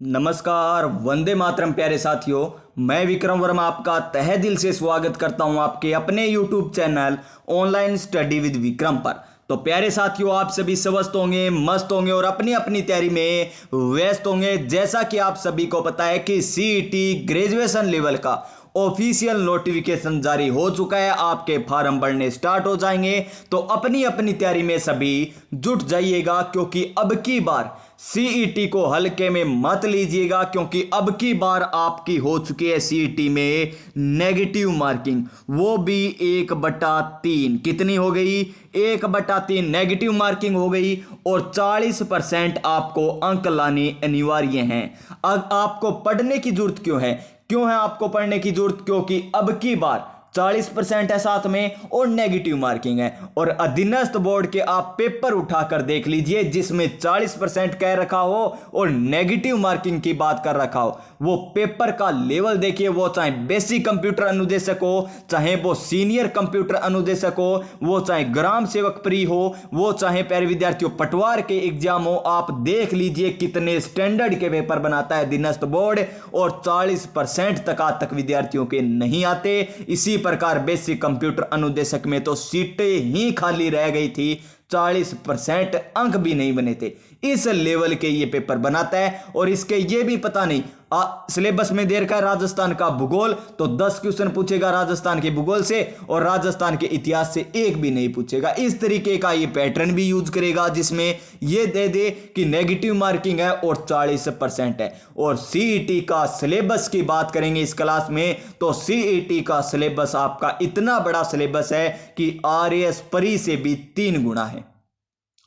नमस्कार, वंदे मातरम प्यारे साथियों। मैं विक्रम वर्मा आपका तहे दिल से स्वागत करता हूं आपके अपने YouTube channel online study with Vikram पर। तो प्यारे साथियों, आप सभी स्वस्थ होंगे, मस्त होंगे और अपनी अपनी तैयारी में व्यस्त होंगे। जैसा कि आप सभी को पता है कि सीईटी ग्रेजुएशन लेवल का ऑफिशियल नोटिफिकेशन जारी हो चुका है, आपके फॉर्म भरने स्टार्ट हो जाएंगे। तो अपनी अपनी तैयारी में सभी जुट जाइएगा, क्योंकि अब की बार सीईटी को हल्के में मत लीजिएगा, क्योंकि अब की बार आपकी हो चुकी है सीईटी में नेगेटिव मार्किंग, वो भी 1/3। कितनी हो गई? 1/3 नेगेटिव मार्किंग हो गई और 40% आपको अंक लाने अनिवार्य हैं। अब आपको पढ़ने की जरूरत क्यों है आपको पढ़ने की जरूरत? क्योंकि अब की बार 40% है साथ में और नेगेटिव मार्किंग है। और अधीनस्थ बोर्ड के आप पेपर उठाकर देख लीजिए, जिसमें 40% कह रखा हो और नेगेटिव मार्किंग की बात कर रखा हो। वो पेपर का लेवल देखिए, वो चाहे बेसिक कंप्यूटर अनुदेशक हो, चाहे वो सीनियर कंप्यूटर अनुदेशक हो, वो चाहे ग्राम सेवक प्री हो, वो चाहे प्यारे विद्यार्थियों पटवार के एग्जाम हो। आप देख लीजिए कितने स्टैंडर्ड के पेपर बनाता है अधीनस्थ बोर्ड, और 40% तक आज तक विद्यार्थियों के नहीं आते। इसी प्रकार बेसिक कंप्यूटर अनुदेशक में तो सीटें ही खाली रह गई थी, 40% अंक भी नहीं बने थे। इस लेवल के ये पेपर बनाता है। और इसके ये भी पता नहीं, सिलेबस में दे रखा है राजस्थान का भूगोल, तो 10 क्वेश्चन पूछेगा राजस्थान के भूगोल से, और राजस्थान के इतिहास से एक भी नहीं पूछेगा। इस तरीके का ये पैटर्न भी यूज करेगा, जिसमें ये दे दे कि नेगेटिव मार्किंग है और 40% है। और सीईटी का सिलेबस की बात करेंगे इस क्लास में, तो सीईटी का सिलेबस आपका इतना बड़ा सिलेबस है कि आरएएस परी से भी 3 गुना है।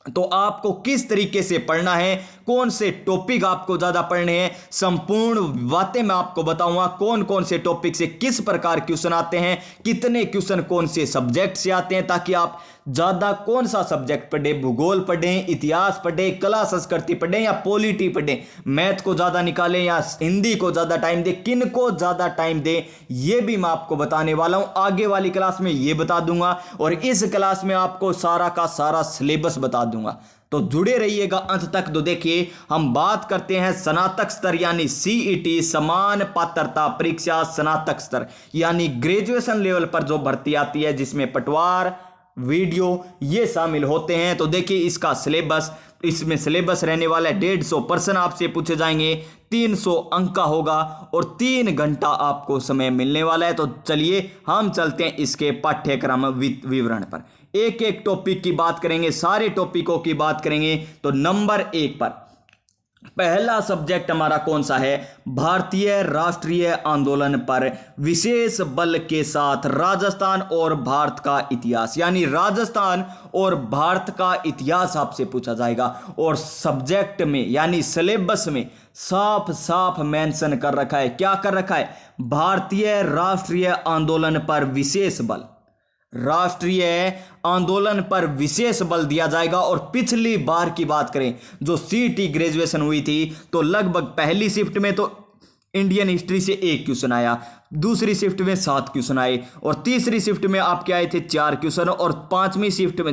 तो आपको किस तरीके से पढ़ना है, कौन से टॉपिक आपको ज्यादा पढ़ने हैं, संपूर्ण बातें मैं आपको बताऊंगा। कौन कौन से टॉपिक से किस प्रकार क्वेश्चन आते हैं, कितने क्वेश्चन कौन से सब्जेक्ट से आते हैं, ताकि आप ज्यादा कौन सा सब्जेक्ट पढ़े, भूगोल पढ़ें, इतिहास पढ़ें, कला संस्कृति पढ़ें या पॉलिटी पढ़ें, मैथ को ज्यादा निकालें या हिंदी को ज्यादा टाइम दें, किन को ज्यादा टाइम दें, यह भी मैं आपको बताने वाला हूं। आगे वाली क्लास में यह बता दूंगा, और इस क्लास में आपको सारा का सारा सिलेबस बता दूंगा। तो जुड़े रहिएगा अंत तक। तो देखिए, हम बात करते हैं स्नातक स्तर यानी सीईटी समान पात्रता परीक्षा स्नातक स्तर यानी ग्रेजुएशन लेवल पर जो भर्ती आती है, जिसमें पटवार, वीडियो ये शामिल होते हैं। तो देखिए इसका सिलेबस, इसमें सिलेबस रहने वाला है 150 प्रश्न आपसे पूछे जाएंगे, 300 अंक का होगा और 3 घंटा आपको समय मिलने वाला है। तो चलिए हम चलते हैं इसके पाठ्यक्रम विवरण पर। एक एक टॉपिक की बात करेंगे, सारे टॉपिकों की बात करेंगे। तो नंबर 1 पर पहला सब्जेक्ट हमारा कौन सा है? भारतीय राष्ट्रीय आंदोलन पर विशेष बल के साथ राजस्थान और भारत का इतिहास, यानी राजस्थान और भारत का इतिहास आपसे पूछा जाएगा। और सब्जेक्ट में यानी सिलेबस में साफ साफ मेंशन कर रखा है। क्या कर रखा है? भारतीय राष्ट्रीय आंदोलन पर विशेष बल, राष्ट्रीय आंदोलन पर विशेष बल दिया जाएगा। और पिछली बार की बात करें, जो सीईटी ग्रेजुएशन हुई थी, तो लगभग पहली शिफ्ट में तो इंडियन हिस्ट्री से 1 क्वेश्चन आया, दूसरी शिफ्ट में 7 क्वेश्चन आए, और तीसरी शिफ्ट में आपके आए थे 4 क्वेश्चन, और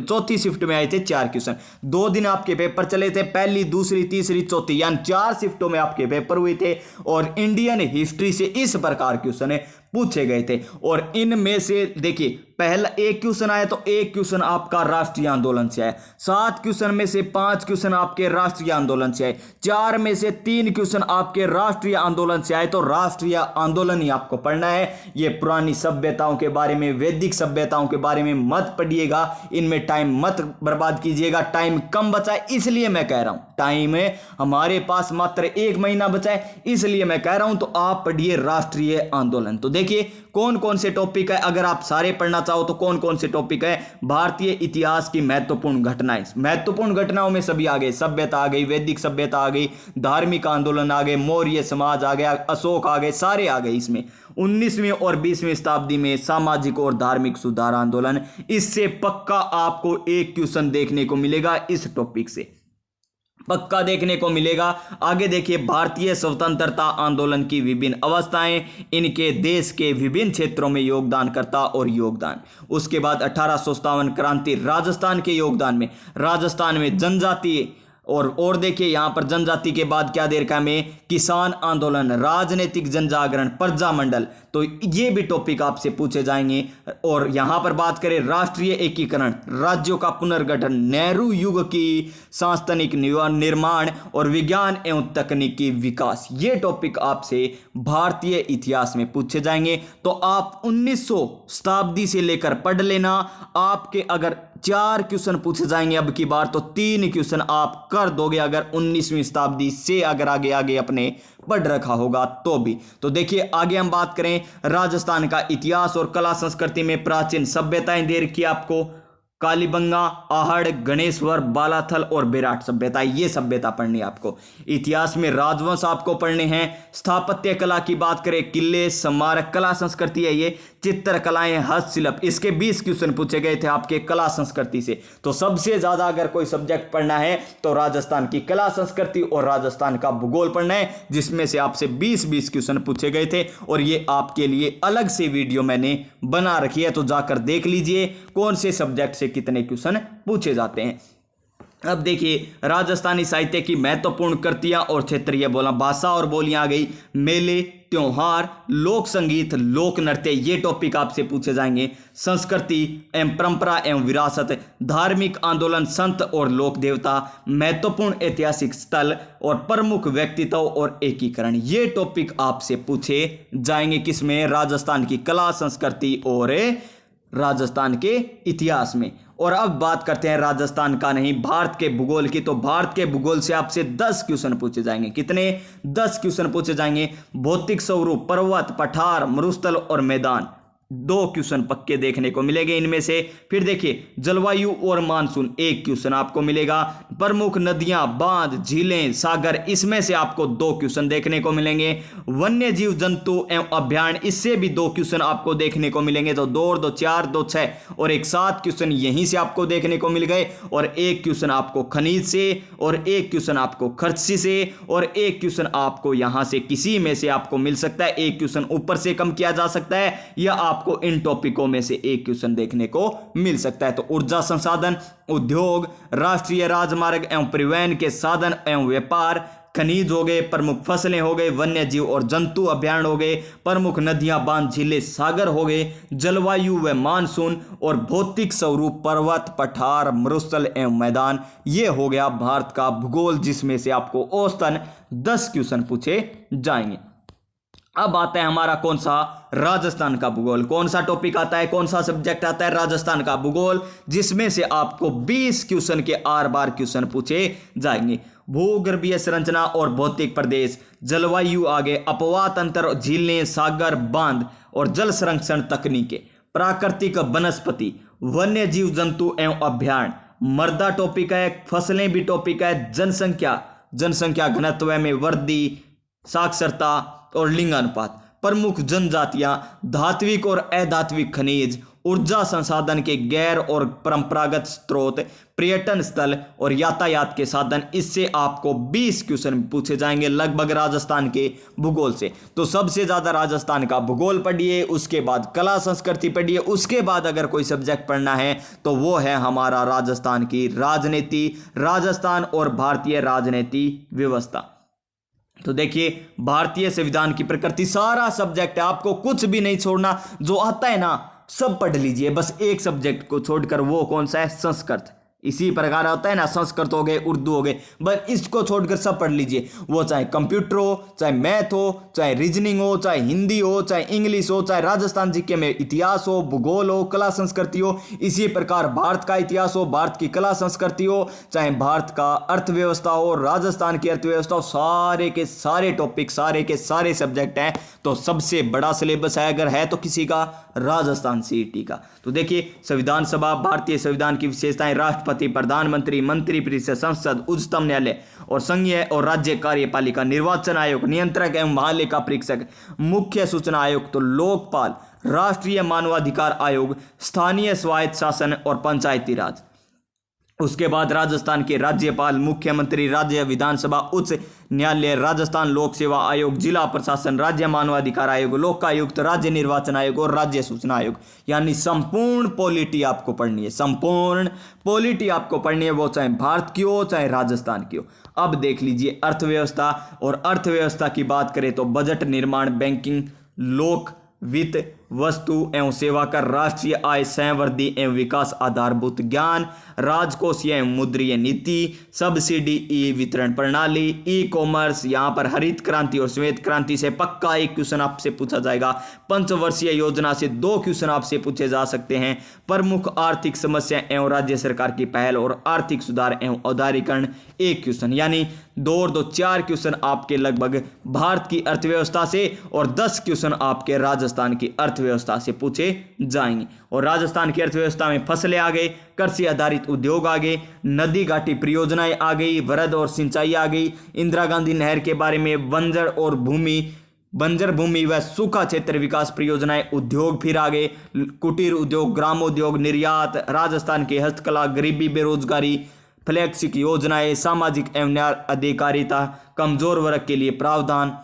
चौथी शिफ्ट में आए थे 4 क्वेश्चन। 2 दिन आपके पेपर चले थे, पहली, दूसरी, तीसरी, चौथी, यानी 4 शिफ्टों में आपके पेपर हुए थे। और इंडियन हिस्ट्री से इस प्रकार क्वेश्चन पूछे गए थे। और इनमें से देखिए, पहला 1 क्वेश्चन आया तो 1 क्वेश्चन आपका राष्ट्रीय आंदोलन से आया, 7 क्वेश्चन में से 5 क्वेश्चन आपके राष्ट्रीय आंदोलन से आए, 4 में से 3 क्वेश्चन आपके राष्ट्रीय आंदोलन से आए। तो राष्ट्रीय आंदोलन ही आपको पढ़ना है। ये पुरानी सभ्यताओं के बारे में, वैदिक सभ्यताओं के बारे में मत पढ़िएगा, इनमें टाइम मत बर्बाद कीजिएगा। टाइम कम बचा है, इसलिए मैं कह रहा हूं, टाइम है हमारे पास मात्र 1 महीना बचा है, इसलिए मैं कह रहा हूं। तो आप पढ़िए राष्ट्रीय आंदोलन। तो देखिए कौन कौन से टॉपिक है, अगर आप सारे पढ़ना चाहो तो कौन कौन से टॉपिक है? भारतीय इतिहास की महत्वपूर्ण घटनाएं, महत्वपूर्ण घटनाओं में सभी आ गए, सभ्यता आ गई, वैदिक सभ्यता आ गई, धार्मिक आंदोलन आ गए, मौर्य समाज आ गया, अशोक आ गए, सारे आ गए इसमें। 19वीं और 20वीं शताब्दी में सामाजिक और धार्मिक सुधार आंदोलन, इससे पक्का आपको 1 क्वेश्चन देखने को मिलेगा, इस टॉपिक से पक्का देखने को मिलेगा। आगे देखिए, भारतीय स्वतंत्रता आंदोलन की विभिन्न अवस्थाएं, इनके देश के विभिन्न क्षेत्रों में योगदानकर्ता और योगदान। उसके बाद 1857 क्रांति, राजस्थान के योगदान में, राजस्थान में जनजातीय और देखिए यहाँ पर जनजाति के बाद क्या दे रखा है हमें, किसान आंदोलन, राजनीतिक जनजागरण, प्रजामंडल, तो ये भी टॉपिक आपसे पूछे जाएंगे। और यहाँ पर बात करें राष्ट्रीय एकीकरण, राज्यों का पुनर्गठन, नेहरू युग की सांस्थानिक निर्माण और विज्ञान एवं तकनीकी विकास, ये टॉपिक आपसे भारतीय इतिहास में पूछे जाएंगे। तो आप 1900 शताब्दी से लेकर पढ़ लेना। आपके अगर 4 क्वेश्चन पूछे जाएंगे अब की बार, तो 3 क्वेश्चन आप कर दोगे अगर 19वीं शताब्दी से अगर आगे अपने पढ़ रखा होगा तो भी। तो देखिए आगे हम बात करें राजस्थान का इतिहास और कला संस्कृति में प्राचीन सभ्यताएं दे रखी है आपको, कालीबंगा, आहड़, गणेश्वर, बालाथल और बेराट सभ्यता, ये सभ्यता पढ़नी है आपको। इतिहास में राजवंश आपको पढ़ने हैं। स्थापत्य कला की बात करें, किले, स्मारक, कला संस्कृति है ये, चित्रकलाएं, हस्तशिल्प, इसके 20 क्वेश्चन पूछे गए थे आपके कला संस्कृति से। तो सबसे ज्यादा अगर कोई सब्जेक्ट पढ़ना है तो राजस्थान की कला संस्कृति और राजस्थान का भूगोल पढ़ना है, जिसमें से आपसे 20 क्वेश्चन पूछे गए थे। और ये आपके लिए अलग से वीडियो मैंने बना रखी है, तो जाकर देख लीजिए कौन से सब्जेक्ट से कितने क्वेश्चन पूछे जाते हैं। अब देखिए राजस्थानी साहित्य की महत्वपूर्ण कृतियां और क्षेत्रीय बोला, भाषा और बोलियां आ गई, मेले, त्योहार, लोक संगीत, लोक नृत्य, ये टॉपिक आपसे पूछे जाएंगे। संस्कृति एवं परंपरा एवं विरासत, धार्मिक आंदोलन, संत और लोक देवता, महत्वपूर्ण ऐतिहासिक स्थल और प्रमुख व्यक्तित्व और एकीकरण, ये टॉपिक आपसे पूछे जाएंगे किसमें, राजस्थान की कला संस्कृति और राजस्थान के इतिहास में। और अब बात करते हैं राजस्थान का नहीं, भारत के भूगोल की। तो भारत के भूगोल से आपसे 10 क्वेश्चन पूछे जाएंगे। कितने? 10 क्वेश्चन पूछे जाएंगे। भौतिक स्वरूप, पर्वत, पठार, मरुस्थल और मैदान, 2 क्वेश्चन पक्के देखने को मिलेंगे इनमें से। फिर देखिए जलवायु और मानसून, 1 क्वेश्चन आपको मिलेगा। प्रमुख नदियां, बांध, झीलें, सागर, इसमें से आपको 2 क्वेश्चन देखने को मिलेंगे। वन्य जीव जंतु एवं अभ्यारण्य, इससे भी 2 क्वेश्चन आपको देखने को मिलेंगे। तो 2 और 2 4, 2 6 और 1 7 क्वेश्चन यहीं से आपको देखने को मिल गए। और 1 क्वेश्चन आपको खनिज से, और 1 क्वेश्चन आपको खर्च से, और 1 क्वेश्चन आपको यहां से किसी में से आपको मिल सकता है। 1 क्वेश्चन ऊपर से कम किया जा सकता है, या आपको इन टॉपिकों में से 1 क्वेश्चन देखने को मिल सकता है। तो ऊर्जा संसाधन, उद्योग, राष्ट्रीय राजमार्ग एवं परिवहन के साधन एवं व्यापार, खनिज हो गए, प्रमुख फसलें हो गए, वन्य जीव और जंतु अभ्यारण्य हो गए, प्रमुख नदियां, बांध, झीलें, सागर हो गए, जलवायु व मानसून, और भौतिक स्वरूप, पर्वत, पठार, मरुस्थल एवं मैदान, ये हो गया भारत का भूगोल, जिसमें से आपको औसतन 10 क्वेश्चन पूछे जाएंगे। अब आता है हमारा कौन सा, राजस्थान का भूगोल। कौन सा टॉपिक आता है, कौन सा सब्जेक्ट आता है, राजस्थान का भूगोल, जिसमें से आपको 20 क्वेश्चन के बार क्वेश्चन पूछे जाएंगे। भूगर्भीय संरचना और भौतिक प्रदेश, जलवायु आगे, अपवाह तंत्र, झीलें, सागर, बांध और जल संरक्षण तकनीकें, प्राकृतिक वनस्पति, वन्य जीव जंतु एवं अभ्यारण्य, मृदा टॉपिक है, फसलें भी टॉपिक है, जनसंख्या घनत्व में वृद्धि, साक्षरता और लिंगानुपात, प्रमुख जनजातियां, धात्विक और अधात्विक खनिज, ऊर्जा संसाधन के गैर और परंपरागत स्रोत, पर्यटन स्थल और यातायात के साधन, इससे आपको 20 क्वेश्चन पूछे जाएंगे लगभग राजस्थान के भूगोल से। तो सबसे ज्यादा राजस्थान का भूगोल पढ़िए, उसके बाद कला संस्कृति पढ़िए, उसके बाद अगर कोई सब्जेक्ट पढ़ना है तो वो है हमारा राजस्थान की राजनीति, राजस्थान और भारतीय राजनीति व्यवस्था। तो देखिए भारतीय संविधान की प्रकृति, सारा सब्जेक्ट है, आपको कुछ भी नहीं छोड़ना, जो आता है ना सब पढ़ लीजिए, बस एक सब्जेक्ट को छोड़कर, वो कौन सा है, संस्कृत। इसी प्रकार होता है ना, संस्कृत हो गए, उर्दू हो गए, बस इसको छोड़कर सब पढ़ लीजिए। वो चाहे कंप्यूटर हो, चाहे मैथ हो, चाहे रीजनिंग हो, चाहे हिंदी हो, चाहे इंग्लिश हो, चाहे राजस्थान जीके में इतिहास हो, भूगोल हो, कला संस्कृति हो, इसी प्रकार भारत का इतिहास हो, भारत की कला संस्कृति हो, चाहे भारत का अर्थव्यवस्था हो, राजस्थान की अर्थव्यवस्था हो, सारे के सारे टॉपिक, सारे के सारे सब्जेक्ट हैं। तो सबसे बड़ा सिलेबस है अगर है तो किसी का, राजस्थान सीईटी का। तो देखिए संविधान सभा, भारतीय संविधान की विशेषताएं, राष्ट्रपति, प्रधानमंत्री, मंत्रिपरिषद, संसद, उच्चतम न्यायालय और संघीय और राज्य कार्यपालिका, निर्वाचन आयोग, नियंत्रक एवं महालेखा परीक्षक, मुख्य सूचना आयुक्त, तो लोकपाल, राष्ट्रीय मानवाधिकार आयोग, स्थानीय स्वायत्त शासन और पंचायती राज। उसके बाद राजस्थान के राज्यपाल, मुख्यमंत्री, राज्य विधानसभा, उच्च न्यायालय, राजस्थान लोक सेवा आयोग, जिला प्रशासन, राज्य मानवाधिकार आयोग, लोकायुक्त, राज्य निर्वाचन आयोग और राज्य सूचना आयोग। यानी संपूर्ण पॉलिटी आपको पढ़नी है, संपूर्ण पॉलिटी आपको पढ़नी है, वो चाहे भारत की हो चाहे राजस्थान की हो। अब देख लीजिए अर्थव्यवस्था, और अर्थव्यवस्था की बात करें तो बजट निर्माण, बैंकिंग, लोक वित्त, वस्तु एवं सेवा कर, राष्ट्रीय आय, संवर्द्धि एवं विकास, आधारभूत ज्ञान, राजकोषीय एवं मुद्रीय नीति, सब्सिडी, ई वितरण प्रणाली, ई कॉमर्स। यहाँ पर हरित क्रांति और श्वेत क्रांति से पक्का एक क्वेश्चन आपसे पूछा जाएगा। पंचवर्षीय योजना से 2 क्वेश्चन आपसे पूछे जा सकते हैं। प्रमुख आर्थिक समस्या एवं राज्य सरकार की पहल और आर्थिक सुधार एवं उदारीकरण 1 क्वेश्चन। यानी 2 और 2 4 क्वेश्चन आपके लगभग भारत की अर्थव्यवस्था से और 10 क्वेश्चन आपके राजस्थान की अर्थव्यवस्था से पूछे जाएंगे। और राजस्थान की अर्थव्यवस्था में फसलें आ गई, कृषि आधारित उद्योग आ गए, नदी घाटी परियोजनाएं आ गई, वृद्ध और सिंचाई आ गई, इंदिरा गांधी नहर के बारे में, बंजर भूमि व सूखा क्षेत्र विकास परियोजनाएं, उद्योग फिर आ गए, कुटीर उद्योग, ग्रामोद्योग, निर्यात, राजस्थान की हस्तकला, गरीबी बेरोजगारी, फ्लैगशिप योजनाएं, सामाजिक एवं न्याय अधिकारिता, कमजोर वर्ग के लिए प्रावधान।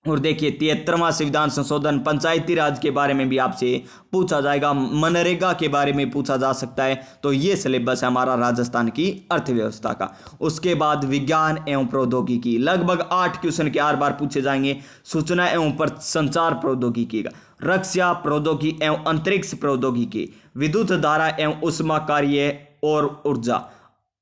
और देखिए 73वां संविधान संशोधन, पंचायती राज के बारे में भी आपसे पूछा जाएगा, मनरेगा के बारे में पूछा जा सकता है। तो ये सिलेबस है हमारा राजस्थान की अर्थव्यवस्था का। उसके बाद विज्ञान एवं प्रौद्योगिकी, लगभग 8 क्वेश्चन के हर बार पूछे जाएंगे। सूचना एवं संचार प्रौद्योगिकी का, रक्षा प्रौद्योगिकी एवं अंतरिक्ष प्रौद्योगिकी, विद्युत धारा एवं ऊष्मा कार्य और ऊर्जा,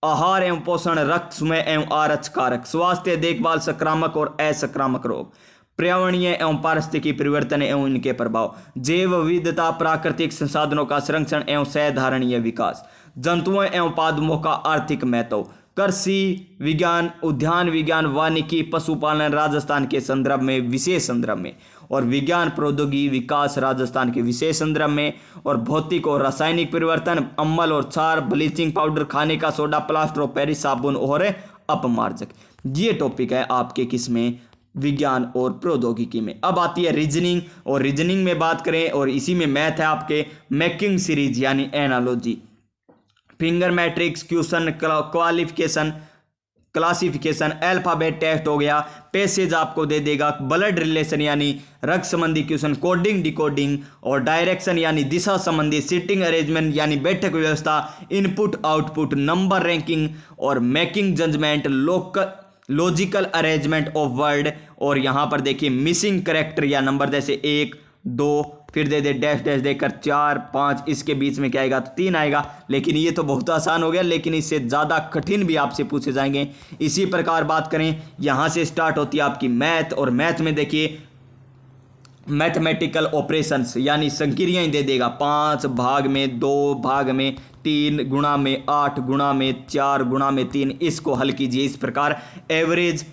आहार एवं पोषण, रक्त समय एवं आरक्षकारक, स्वास्थ्य देखभाल, संक्रामक और असंक्रामक रोग, पर्यावरणीय एवं पारिस्थितिकी परिवर्तन एवं इनके प्रभाव, जैव विविधता, प्राकृतिक संसाधनों का संरक्षण एवं सधारणीय विकास, जंतुओं एवं पादपों का आर्थिक महत्व, कृषि विज्ञान, उद्यान विज्ञान, वानिकी, पशुपालन राजस्थान के संदर्भ में, विशेष संदर्भ में, और विज्ञान प्रौद्योगिकी विकास राजस्थान के विशेष संदर्भ में, और भौतिक और रासायनिक परिवर्तन, अम्ल और क्षार, ब्लीचिंग पाउडर, खाने का सोडा, प्लास्टर ऑफ पेरिस साबुन और अपमार्जक। ये टॉपिक है आपके किसमें, विज्ञान और प्रौद्योगिकी में। अब आती है रीजनिंग, और रीजनिंग में बात करें और इसी में मैथ है आपके मेकिंग सीरीज यानी analogy, finger matrix, question qualification, classification, alphabet test हो गया, पैसेज आपको दे देगा, ब्लड रिलेशन यानी रक्त संबंधी क्वेश्चन, कोडिंग डिकोडिंग, और डायरेक्शन यानी दिशा संबंधी, सीटिंग अरेंजमेंट यानी बैठक व्यवस्था, इनपुट आउटपुट, नंबर रैंकिंग और making judgement, logical arrangement of word. और यहाँ पर देखिए मिसिंग करेक्टर या नंबर जैसे 1 2 फिर दे दे डैश डैश देकर 4 5, इसके बीच में क्या आएगा तो 3 आएगा। लेकिन ये तो बहुत आसान हो गया, लेकिन इससे ज़्यादा कठिन भी आपसे पूछे जाएंगे। इसी प्रकार बात करें, यहाँ से स्टार्ट होती है आपकी मैथ, और मैथ में देखिए मैथमेटिकल ऑपरेशंस यानी संक्रियाएं दे देगा, 5 भाग में 2 भाग में 3 गुणा में 8 गुणा में 4 गुणा में 3, इसको हल कीजिए इस प्रकार। एवरेज,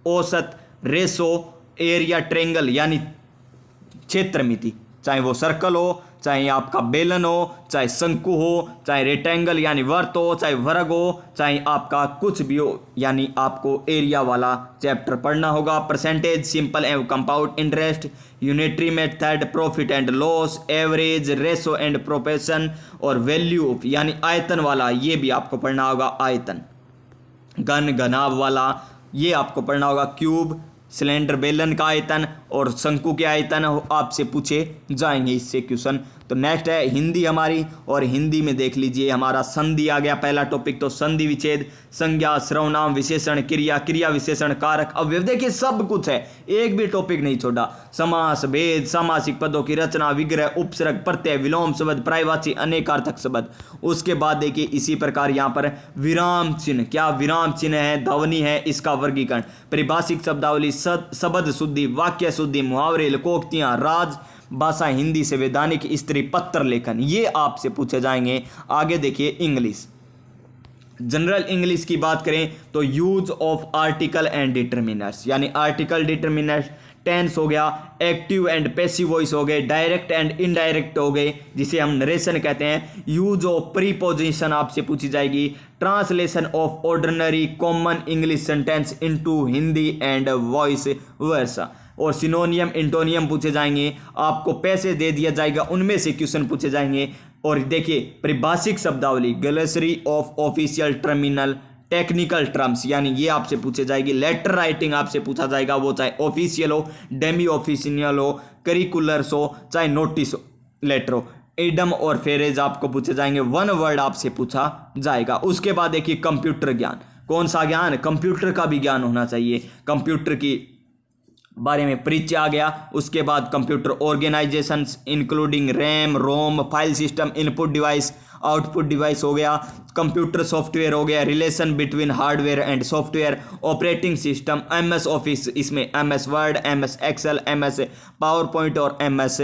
औसत, रेशो, एरिया ट्रेंगल यानी क्षेत्र मिति, चाहे वो सर्कल हो, चाहे आपका बेलन हो, चाहे शंकु हो, चाहे रेक्टेंगल यानी वर्त हो, चाहे वर्ग हो, चाहे आपका कुछ भी हो, यानी आपको एरिया वाला चैप्टर पढ़ना होगा। परसेंटेज, सिंपल एवं compound interest, unitary method, profit and loss, average, ratio and proportion, और वैल्यू ऑफ यानी आयतन वाला, ये भी आपको पढ़ना होगा। आयतन, घन घनाभ वाला ये आपको पढ़ना होगा। क्यूब, सिलेंडर बेलन का आयतन और शंकु के आयतन आपसे पूछे जाएंगे इससे क्वेश्चन। तो नेक्स्ट है हिंदी हमारी, और हिंदी में देख लीजिए हमारा संधि आ गया पहला टॉपिक। तो संधि विच्छेद, संज्ञा, सर्वनाम, विशेषण, क्रिया, क्रिया विशेषण, कारक, अवयव, देखिए सब कुछ है, एक भी टॉपिक नहीं छोड़ा। समास, भेद, सामासिक पदों की रचना, विग्रह, उपसर्ग, प्रत्यय, विलोम शब्द, पर्यायवाची, अनेकार्थक शब्द। उसके बाद देखिए इसी प्रकार यहाँ पर विराम चिन्ह, क्या विराम चिन्ह है, ध्वनि है, इसका वर्गीकरण, परिभाषिक शब्दावली, शब्द शुद्धि, वाक्य शुद्धि, मुहावरे, लोकोक्तियां, राज भाषा, हिंदी संवैधानिक, स्त्री पत्र लेखन, ये आपसे पूछे जाएंगे। आगे देखिए इंग्लिश, जनरल इंग्लिश की बात करें तो use of article and determiners यानी आर्टिकल, डिटर्मिनर्स, टेंस हो गया, एक्टिव एंड पैसिव वॉइस हो गए, डायरेक्ट एंड इनडायरेक्ट हो गए जिसे हम नरेशन कहते हैं। यूज ऑफ प्रीपोजिशन आपसे पूछी जाएगी। Translation of ordinary common English sentence into Hindi and voice versa, और सिनोनियम इंटोनियम पूछे जाएंगे। आपको पैसे दे दिया जाएगा, उनमें से क्वेश्चन पूछे जाएंगे। और देखिए परिभाषिक शब्दावली, glossary of official terminal technical terms, यानी ये आपसे पूछे जाएगी। लेटर राइटिंग आपसे पूछा जाएगा, वो चाहे ऑफिशियल हो, डेमी ऑफिशियल हो, करिकुलर्स हो, चाहे नोटिस लेटर हो। इडम और फ्रेज आपको पूछे जाएंगे, वन वर्ड आपसे पूछा जाएगा। उसके बाद देखिए कंप्यूटर ज्ञान, कौन सा ज्ञान? कंप्यूटर का भी ज्ञान होना चाहिए, कंप्यूटर की बारे में परिचय आ गया। उसके बाद computer organisations including RAM, ROM, file system, input device, output device हो गया, कंप्यूटर सॉफ्टवेयर हो गया, relation between hardware and software, operating system, MS office, इसमें MS word, MS excel, MS power point और एमएस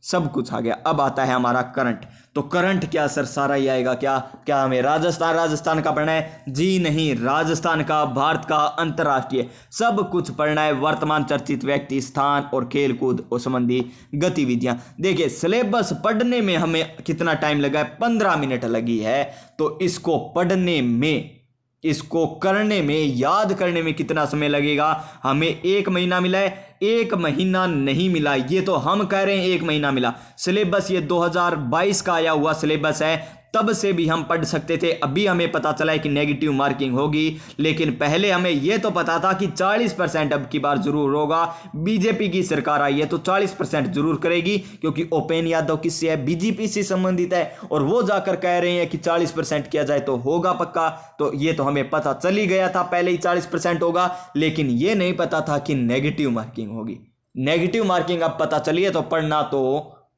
सब कुछ आ गया। अब आता है हमारा करंट। तो करंट क्या सर, सारा ही आएगा क्या? क्या हमें राजस्थान का पढ़ना है? जी नहीं, राजस्थान का, भारत का, अंतर्राष्ट्रीय सब कुछ पढ़ना है। वर्तमान, चर्चित व्यक्ति, स्थान और खेलकूद और संबंधी गतिविधियां। देखिए सिलेबस पढ़ने में हमें कितना टाइम लगा है? 15 मिनट लगी है। तो इसको पढ़ने में, इसको करने में, याद करने में कितना समय लगेगा? हमें 1 महीना मिला है? 1 महीना नहीं मिला, ये तो हम कह रहे हैं 1 महीना मिला। सिलेबस ये 2022 का आया हुआ सिलेबस है, तब से भी हम पढ़ सकते थे। अभी हमें पता चला है कि नेगेटिव मार्किंग होगी, लेकिन पहले हमें यह तो पता था कि 40% अब की बार जरूर होगा। बीजेपी की सरकार आई है तो 40% जरूर करेगी, क्योंकि उपेंद्र यादव किससे है? बीजेपी से संबंधित है, और वो जाकर कह रहे हैं कि 40% किया जाए तो होगा पक्का। तो ये तो हमें पता चल ही गया था पहले ही 40% होगा, लेकिन ये नहीं पता था कि नेगेटिव मार्किंग होगी। नेगेटिव मार्किंग अब पता चली है तो पढ़ना तो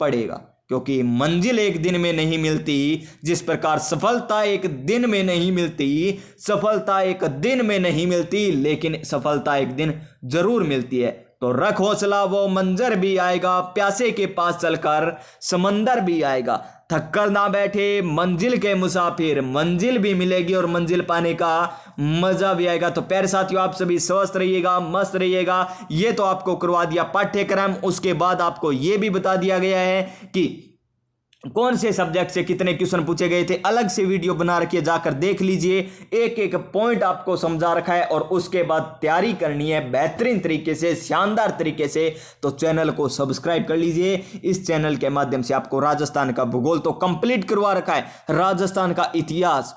पड़ेगा, क्योंकि मंजिल एक दिन में नहीं मिलती। जिस प्रकार सफलता एक दिन में नहीं मिलती, सफलता एक दिन में नहीं मिलती, लेकिन सफलता एक दिन जरूर मिलती है। तो रख हौसला, वो मंजर भी आएगा, प्यासे के पास चलकर समंदर भी आएगा। थक कर ना बैठे मंजिल के मुसाफिर, मंजिल भी मिलेगी और मंजिल पाने का मजा भी आएगा। तो प्यारे साथियों, आप सभी स्वस्थ रहिएगा, मस्त रहिएगा। ये तो आपको करवा दिया पाठ्यक्रम। उसके बाद आपको ये भी बता दिया गया है कि कौन से सब्जेक्ट से कितने क्वेश्चन पूछे गए थे। अलग से वीडियो बना रखिए, जाकर देख लीजिए। एक एक पॉइंट आपको समझा रखा है, और उसके बाद तैयारी करनी है बेहतरीन तरीके से, शानदार तरीके से। तो चैनल को सब्सक्राइब कर लीजिए। इस चैनल के माध्यम से आपको राजस्थान का भूगोल तो कंप्लीट करवा रखा है, राजस्थान का इतिहास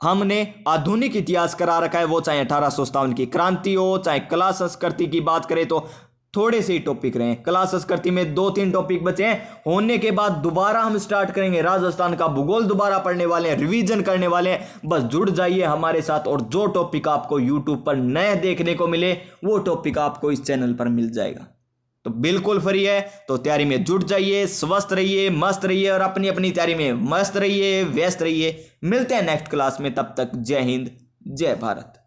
हमने आधुनिक इतिहास करा रखा है, वो चाहे 1857 की क्रांति हो, चाहे कला संस्कृति की बात करें तो थोड़े से ही टॉपिक रहे। कला संस्कृति में 2-3 टॉपिक बचे हैं, होने के बाद दोबारा हम स्टार्ट करेंगे। राजस्थान का भूगोल दोबारा पढ़ने वाले हैं, रिवीजन करने वाले हैं। बस जुड़ जाइए हमारे साथ, और जो टॉपिक आपको यूट्यूब पर नए देखने को मिले वो टॉपिक आपको इस चैनल पर मिल जाएगा। तो बिल्कुल फ्री है, तो तैयारी में जुट जाइए, स्वस्थ रहिए, मस्त रहिए, और अपनी अपनी तैयारी में मस्त रहिए, व्यस्त रहिए। मिलते हैं नेक्स्ट क्लास में, तब तक जय हिंद, जय भारत।